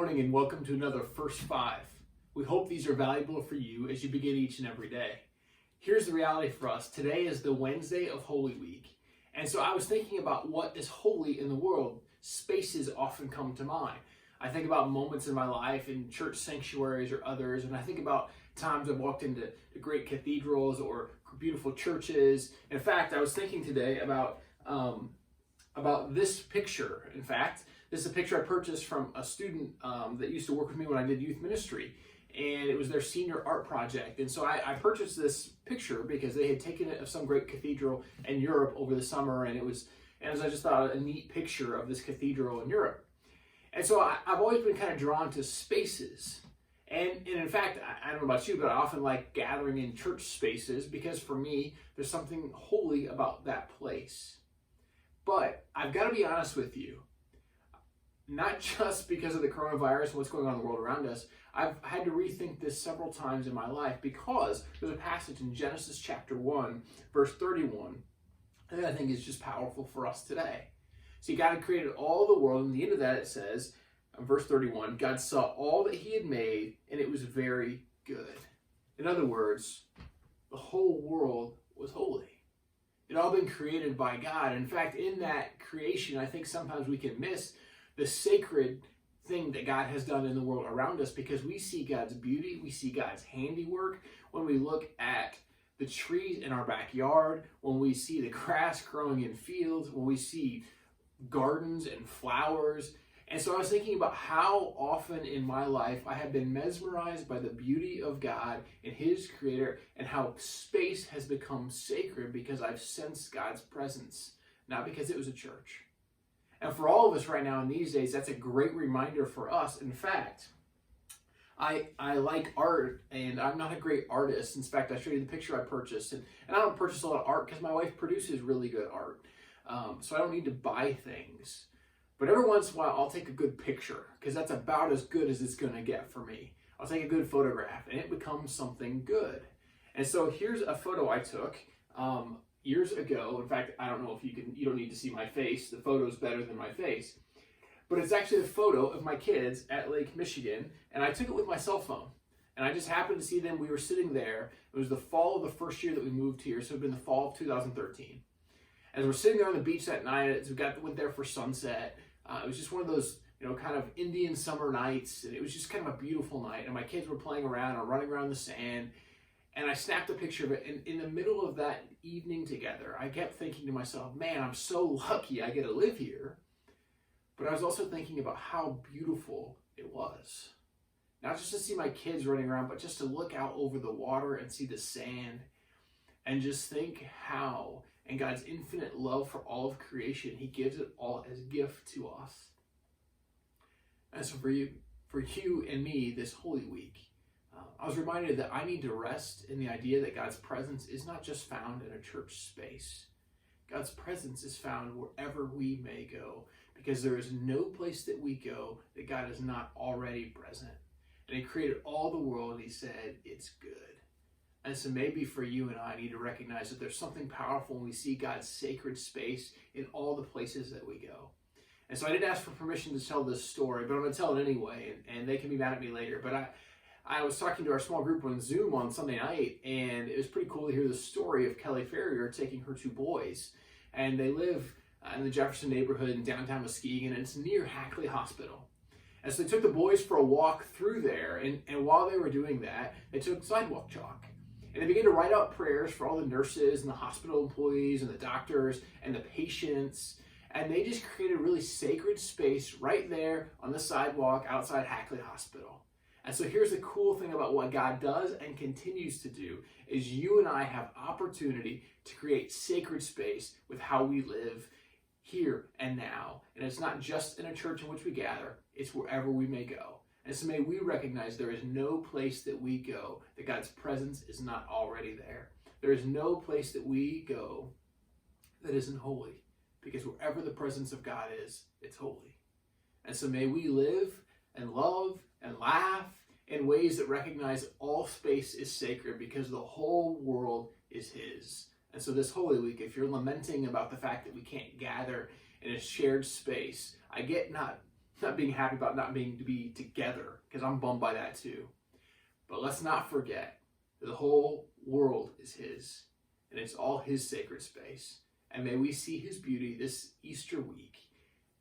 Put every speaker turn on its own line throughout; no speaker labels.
morning and welcome to another First Five. We hope these are valuable for you as you begin each and every day. Here's the reality for us. Today is the Wednesday of Holy Week. And so I was thinking about what is holy in the world. Spaces often come to mind. I think about moments in my life in church sanctuaries or others, and I think about times I've walked into great cathedrals or beautiful churches. In fact, I was thinking today about this picture. In fact, this is a picture I purchased from a student that used to work with me when I did youth ministry, and it was their senior art project. And so I purchased this picture because they had taken it of some great cathedral in Europe over the summer, and as I just thought, a neat picture of this cathedral in Europe. And so I've always been kind of drawn to spaces. And in fact, I don't know about you, but I often like gathering in church spaces because for me, there's something holy about that place. But I've got to be honest with you, not just because of the coronavirus and what's going on in the world around us. I've had to rethink this several times in my life because there's a passage in Genesis chapter 1, verse 31, that I think is just powerful for us today. See, God had created all the world, and at the end of that it says, verse 31, God saw all that he had made, and it was very good. In other words, the whole world was holy. It had all been created by God. In fact, in that creation, I think sometimes we can miss the sacred thing that God has done in the world around us because we see God's beauty, we see God's handiwork when we look at the trees in our backyard, when we see the grass growing in fields, when we see gardens and flowers. And so I was thinking about how often in my life I have been mesmerized by the beauty of God and his creator and how space has become sacred because I've sensed God's presence, not because it was a church. And for all of us right now in these days, that's a great reminder for us. In fact, I like art, and I'm not a great artist. In fact, I showed you the picture I purchased. And I don't purchase a lot of art because my wife produces really good art. So I don't need to buy things. But every once in a while, I'll take a good picture because that's about as good as it's going to get for me. I'll take a good photograph, and it becomes something good. And so here's a photo I took years ago. In fact, I don't know if you don't need to see my face. The photo's better than my face. But it's actually a photo of my kids at Lake Michigan, and I took it with my cell phone. And I just happened to see them. We were sitting there. It was the fall of the first year that we moved here, so it had been the fall of 2013. As we're sitting there on the beach that night, as we went there for sunset, it was just one of those, kind of Indian summer nights, and it was just kind of a beautiful night. And my kids were playing around or running around the sand, and I snapped a picture of it. And in the middle of that evening together, I kept thinking to myself, man, I'm so lucky I get to live here. But I was also thinking about how beautiful it was. Not just to see my kids running around, but just to look out over the water and see the sand and just think how, in God's infinite love for all of creation, he gives it all as a gift to us. And so for you and me this Holy Week, I was reminded that I need to rest in the idea that God's presence is not just found in a church space. God's presence is found wherever we may go, because there is no place that we go that God is not already present. And he created all the world, and he said, it's good. And so maybe for you and I need to recognize that there's something powerful when we see God's sacred space in all the places that we go. And so I didn't ask for permission to tell this story, but I'm going to tell it anyway, and they can be mad at me later. But I was talking to our small group on Zoom on Sunday night, and it was pretty cool to hear the story of Kelly Ferrier taking her two boys. And they live in the Jefferson neighborhood in downtown Muskegon, and it's near Hackley Hospital. And so they took the boys for a walk through there, and while they were doing that, they took sidewalk chalk. And they began to write out prayers for all the nurses and the hospital employees and the doctors and the patients. And they just created a really sacred space right there on the sidewalk outside Hackley Hospital. And so here's the cool thing about what God does and continues to do is you and I have opportunity to create sacred space with how we live here and now. And it's not just in a church in which we gather, it's wherever we may go. And so may we recognize there is no place that we go that God's presence is not already there. There is no place that we go that isn't holy, because wherever the presence of God is, it's holy. And so may we live and love and laugh in ways that recognize all space is sacred because the whole world is his. And so this Holy Week, if you're lamenting about the fact that we can't gather in a shared space, I get not not being happy about not being to be together, because I'm bummed by that too. But let's not forget that the whole world is his, and it's all his sacred space. And may we see his beauty this Easter week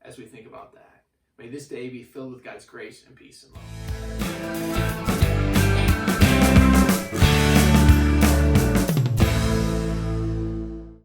as we think about that. May this day be filled with God's grace and peace and love.